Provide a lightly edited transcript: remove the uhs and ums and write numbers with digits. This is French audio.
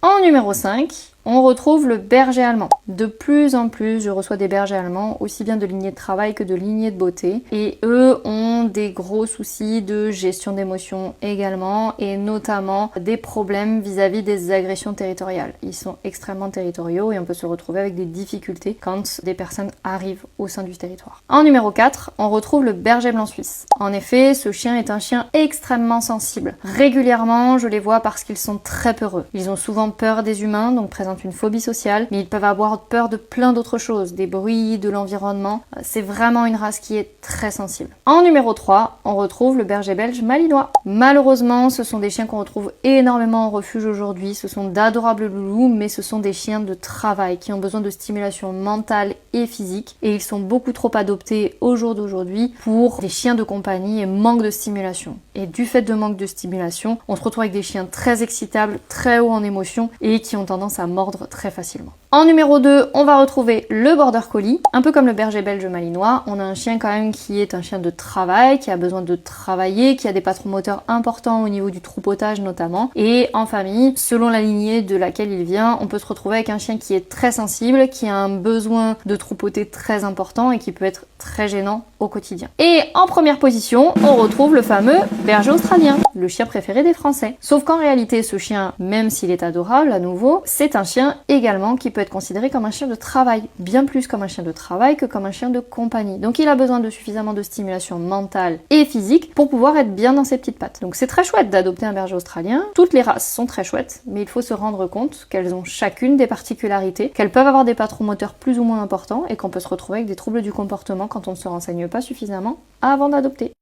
En numéro 5, on retrouve le berger allemand. De plus en plus, je reçois des bergers allemands, aussi bien de lignées de travail que de lignées de beauté. Et eux ont des gros soucis de gestion d'émotions également, et notamment des problèmes vis-à-vis des agressions territoriales. Ils sont extrêmement territoriaux et on peut se retrouver avec des difficultés quand des personnes arrivent au sein du territoire. En numéro 4, on retrouve le berger blanc suisse. En effet, ce chien est un chien extrêmement sensible. Régulièrement, je les vois parce qu'ils sont très peureux. Ils ont souvent peur des humains, donc présentent une phobie sociale, mais ils peuvent avoir peur de plein d'autres choses, des bruits, de l'environnement. C'est vraiment une race qui est très sensible. En numéro 3, on retrouve le berger belge malinois. Malheureusement, ce sont des chiens qu'on retrouve énormément en refuge aujourd'hui. Ce sont d'adorables loulous, mais ce sont des chiens de travail qui ont besoin de stimulation mentale et physique, et ils sont beaucoup trop adoptés au jour d'aujourd'hui pour des chiens de compagnie et manque de stimulation. Et du fait de manque de stimulation, on se retrouve avec des chiens très excitables, très hauts en émotion et qui ont tendance à mordre très facilement. En numéro 2, on va retrouver le border collie. Un peu comme le berger belge malinois, on a un chien quand même qui est un chien de travail, qui a besoin de travailler, qui a des patrons moteurs importants au niveau du troupeautage notamment. Et en famille, selon la lignée de laquelle il vient, on peut se retrouver avec un chien qui est très sensible, qui a un besoin de troupeauté très important et qui peut être très gênant au quotidien. Et en première position, on retrouve le fameux berger australien, le chien préféré des Français. Sauf qu'en réalité, ce chien, même s'il est adorable à nouveau, c'est un chien également qui peut être considéré comme un chien de travail, bien plus comme un chien de travail que comme un chien de compagnie. Donc il a besoin de suffisamment de stimulation mentale et physique pour pouvoir être bien dans ses petites pattes. Donc c'est très chouette d'adopter un berger australien. Toutes les races sont très chouettes, mais il faut se rendre compte qu'elles ont chacune des particularités, qu'elles peuvent avoir des patrons moteurs plus ou moins importants et qu'on peut se retrouver avec des troubles du comportement quand on ne se renseigne pas suffisamment avant d'adopter.